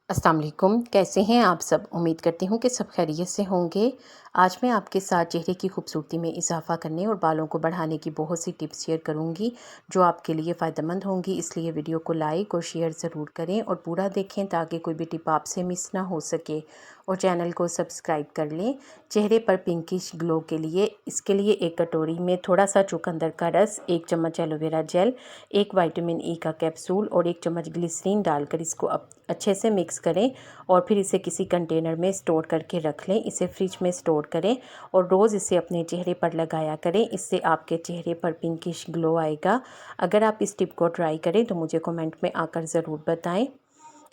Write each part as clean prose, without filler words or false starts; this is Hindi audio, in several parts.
अस्सलाम वालेकुम, कैसे हैं आप सब। उम्मीद करती हूँ कि सब खैरियत से होंगे। आज मैं आपके साथ चेहरे की खूबसूरती में इजाफ़ा करने और बालों को बढ़ाने की बहुत सी टिप्स शेयर करूँगी जो आपके लिए फ़ायदेमंद होंगी। इसलिए वीडियो को लाइक और शेयर ज़रूर करें और पूरा देखें ताकि कोई भी टिप आपसे मिस ना हो सके। और चैनल को सब्सक्राइब कर लें। चेहरे पर पिंकिश ग्लो के लिए इसके लिए एक कटोरी में थोड़ा सा चुकंदर का रस, 1 चम्मच एलोवेरा जेल, 1 विटामिन ई का कैप्सूल और 1 चम्मच ग्लिसरीन डालकर इसको अच्छे से मिक्स करें और फिर इसे किसी कंटेनर में स्टोर करके रख लें। इसे फ्रिज में स्टोर करें और रोज़ इसे अपने चेहरे पर लगाया करें। इससे आपके चेहरे पर पिंकिश ग्लो आएगा। अगर आप इस टिप को ट्राई करें तो मुझे कमेंट में आकर ज़रूर बताएं।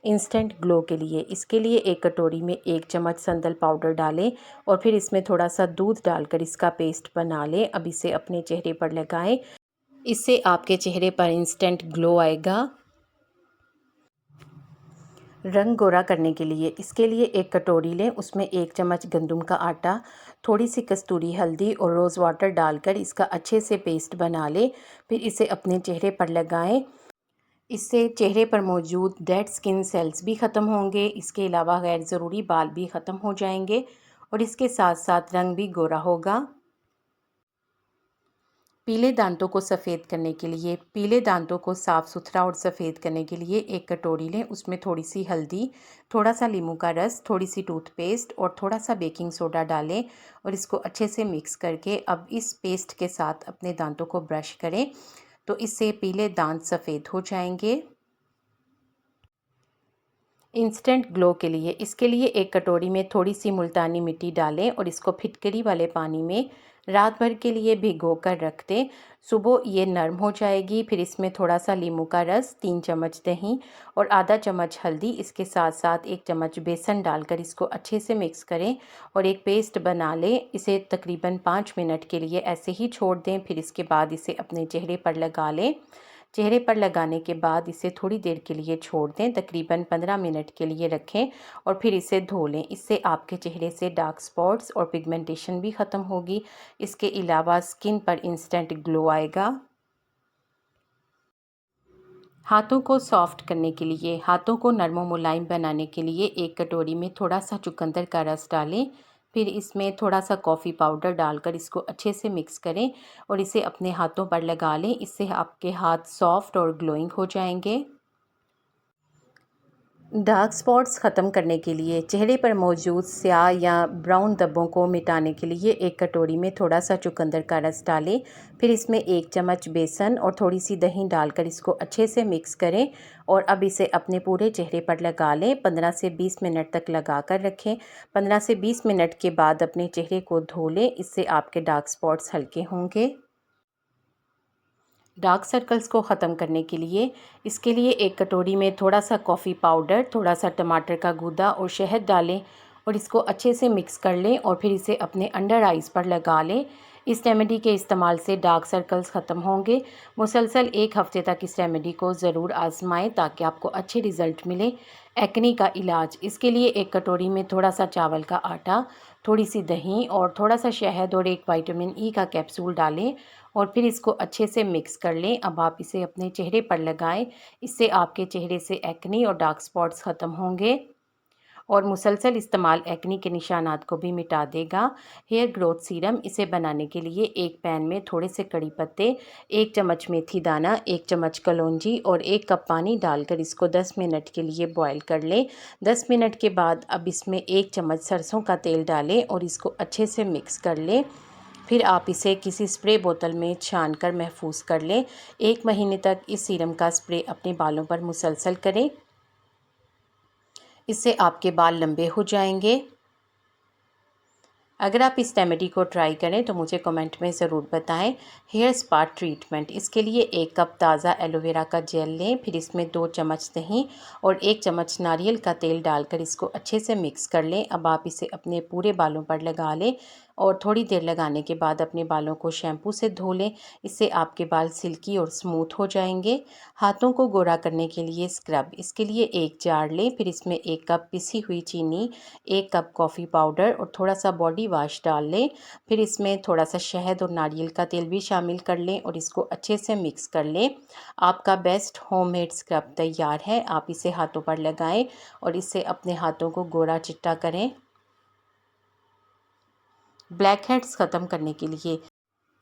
इंस्टेंट ग्लो के लिए इसके लिए एक कटोरी में 1 चम्मच संदल पाउडर डालें और फिर इसमें थोड़ा सा दूध डालकर इसका पेस्ट बना लें। अब इसे अपने चेहरे पर लगाएं। इससे आपके चेहरे पर इंस्टेंट ग्लो आएगा। रंग गोरा करने के लिए इसके लिए एक कटोरी लें, उसमें 1 चम्मच गंदम का आटा, थोड़ी सी कस्तूरी हल्दी और रोज़ वाटर डालकर इसका अच्छे से पेस्ट बना लें। फिर इसे अपने चेहरे पर लगाएं। इससे चेहरे पर मौजूद डेड स्किन सेल्स भी ख़त्म होंगे। इसके अलावा गैर ज़रूरी बाल भी ख़त्म हो जाएंगे और इसके साथ साथ रंग भी गोरा होगा। पीले दांतों को सफ़ेद करने के लिए पीले दांतों को साफ़ सुथरा और सफ़ेद करने के लिए एक कटोरी लें, उसमें थोड़ी सी हल्दी, थोड़ा सा नींबू का रस, थोड़ी सी टूथपेस्ट और थोड़ा सा बेकिंग सोडा डालें और इसको अच्छे से मिक्स करके अब इस पेस्ट के साथ अपने दांतों को ब्रश करें तो इससे पीले दांत सफ़ेद हो जाएंगे। इंस्टेंट ग्लो के लिए इसके लिए एक कटोरी में थोड़ी सी मुल्तानी मिट्टी डालें और इसको फिटकरी वाले पानी में रात भर के लिए भिगो कर रख दें। सुबह ये नरम हो जाएगी। फिर इसमें थोड़ा सा नींबू का रस, 3 चम्मच दही और आधा चम्मच हल्दी, इसके साथ साथ 1 चम्मच बेसन डालकर इसको अच्छे से मिक्स करें और एक पेस्ट बना लें। इसे तकरीबन 5 मिनट के लिए ऐसे ही छोड़ दें। फिर इसके बाद इसे अपने चेहरे पर लगा लें। चेहरे पर लगाने के बाद इसे थोड़ी देर के लिए छोड़ दें, तकरीबन 15 मिनट के लिए रखें और फिर इसे धो लें। इससे आपके चेहरे से डार्क स्पॉट्स और पिगमेंटेशन भी ख़त्म होगी। इसके अलावा स्किन पर इंस्टेंट ग्लो आएगा। हाथों को सॉफ्ट करने के लिए हाथों को नरम और मुलायम बनाने के लिए एक कटोरी में थोड़ा सा चुकंदर का रस डालें। फिर इसमें थोड़ा सा कॉफ़ी पाउडर डालकर इसको अच्छे से मिक्स करें और इसे अपने हाथों पर लगा लें। इससे आपके हाथ सॉफ्ट और ग्लोइंग हो जाएंगे। डार्क स्पॉट्स ख़त्म करने के लिए चेहरे पर मौजूद स्याह या ब्राउन धब्बों को मिटाने के लिए एक कटोरी में थोड़ा सा चुकंदर का रस डालें। फिर इसमें 1 चम्मच बेसन और थोड़ी सी दही डालकर इसको अच्छे से मिक्स करें और अब इसे अपने पूरे चेहरे पर लगा लें। 15 से 20 मिनट तक लगा कर रखें। 15 से 20 मिनट के बाद अपने चेहरे को धो लें। इससे आपके डार्क स्पॉट्स हल्के होंगे। डार्क सर्कल्स को ख़त्म करने के लिए इसके लिए एक कटोरी में थोड़ा सा कॉफ़ी पाउडर, थोड़ा सा टमाटर का गूदा और शहद डालें और इसको अच्छे से मिक्स कर लें और फिर इसे अपने अंडर आइज़ पर लगा लें। इस रेमेडी के इस्तेमाल से डार्क सर्कल्स ख़त्म होंगे। मुसलसल 1 हफ़्ते तक इस रेमेडी को ज़रूर आजमाएं ताकि आपको अच्छे रिज़ल्ट मिले। एक्ने का इलाज इसके लिए एक कटोरी में थोड़ा सा चावल का आटा, थोड़ी सी दही और थोड़ा सा शहद और 1 विटामिन ई का कैप्सूल डालें और फिर इसको अच्छे से मिक्स कर लें। अब आप इसे अपने चेहरे पर लगाएं। इससे आपके चेहरे से एक्ने और डार्क स्पॉट्स ख़त्म होंगे और मुसलसल इस्तेमाल एक्ने के निशानात को भी मिटा देगा। हेयर ग्रोथ सीरम इसे बनाने के लिए एक पैन में थोड़े से कड़ी पत्ते, 1 चम्मच मेथी दाना, 1 चम्मच कलौंजी और 1 कप पानी डालकर इसको 10 मिनट के लिए बॉयल कर लें। 10 मिनट के बाद अब इसमें 1 चम्मच सरसों का तेल डालें और इसको अच्छे से मिक्स कर लें। फिर आप इसे किसी स्प्रे बोतल में छान कर महफूज कर लें। 1 महीने तक इस सीरम का स्प्रे अपने बालों पर मुसलसल करें। इससे आपके बाल लंबे हो जाएंगे। अगर आप इस रेमेडी को ट्राई करें तो मुझे कमेंट में ज़रूर बताएं। हेयर स्पा ट्रीटमेंट इसके लिए 1 कप ताज़ा एलोवेरा का जेल लें। फिर इसमें 2 चम्मच दही और 1 चम्मच नारियल का तेल डालकर इसको अच्छे से मिक्स कर लें। अब आप इसे अपने पूरे बालों पर लगा लें और थोड़ी देर लगाने के बाद अपने बालों को शैम्पू से धो लें। इससे आपके बाल सिल्की और स्मूथ हो जाएंगे। हाथों को गोरा करने के लिए स्क्रब, इसके लिए एक जार लें, फिर इसमें 1 कप पिसी हुई चीनी, 1 कप कॉफ़ी पाउडर और थोड़ा सा बॉडी वाश डाल लें। फिर इसमें थोड़ा सा शहद और नारियल का तेल भी शामिल कर लें और इसको अच्छे से मिक्स कर लें। आपका बेस्ट होममेड स्क्रब तैयार है। आप इसे हाथों पर लगाएं और इससे अपने हाथों को गोरा चिट्टा करें। ब्लैक हेड्स ख़त्म करने के लिए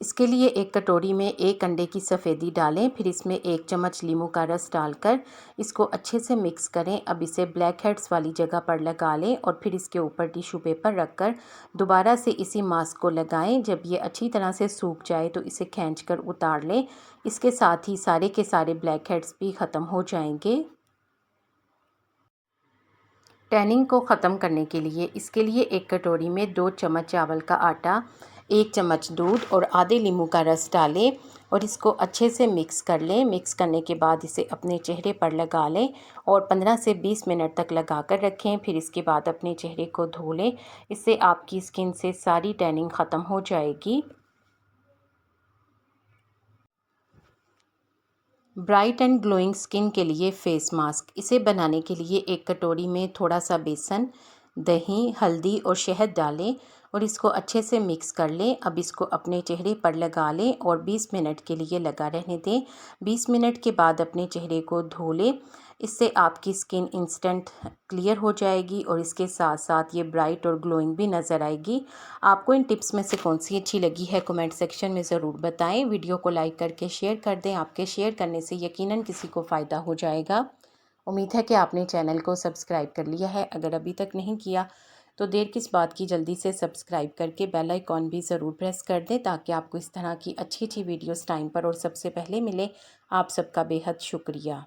इसके लिए एक कटोरी में 1 अंडे की सफ़ेदी डालें, फिर इसमें 1 चम्मच नींबू का रस डालकर इसको अच्छे से मिक्स करें। अब इसे ब्लैक हेड्स वाली जगह पर लगा लें और फिर इसके ऊपर टिश्यू पेपर रखकर दोबारा से इसी मास्क को लगाएं। जब ये अच्छी तरह से सूख जाए तो इसे खींचकर उतार लें। इसके साथ ही सारे के सारे ब्लैक हेड्स भी ख़त्म हो जाएंगे। टैनिंग को ख़त्म करने के लिए इसके लिए एक कटोरी में 2 चम्मच चावल का आटा, 1 चम्मच दूध और आधे नींबू का रस डालें और इसको अच्छे से मिक्स कर लें। मिक्स करने के बाद इसे अपने चेहरे पर लगा लें और 15 से 20 मिनट तक लगा कर रखें। फिर इसके बाद अपने चेहरे को धो लें। इससे आपकी स्किन से सारी टैनिंग ख़त्म हो जाएगी। ब्राइट एंड ग्लोइंग स्किन के लिए फेस मास्क, इसे बनाने के लिए एक कटोरी में थोड़ा सा बेसन, दही, हल्दी और शहद डालें और इसको अच्छे से मिक्स कर लें। अब इसको अपने चेहरे पर लगा लें और 20 मिनट के लिए लगा रहने दें। 20 मिनट के बाद अपने चेहरे को धो लें। इससे आपकी स्किन इंस्टेंट क्लियर हो जाएगी और इसके साथ साथ ये ब्राइट और ग्लोइंग भी नज़र आएगी। आपको इन टिप्स में से कौन सी अच्छी लगी है कमेंट सेक्शन में ज़रूर बताएं। वीडियो को लाइक करके शेयर कर दें। आपके शेयर करने से यकीनन किसी को फ़ायदा हो जाएगा। उम्मीद है कि आपने चैनल को सब्सक्राइब कर लिया है। अगर अभी तक नहीं किया तो देर किस बात की, जल्दी से सब्सक्राइब करके बेल आइकॉन भी ज़रूर प्रेस कर दें ताकि आपको इस तरह की अच्छी अच्छी वीडियोस टाइम पर और सबसे पहले मिले। आप सबका बेहद शुक्रिया।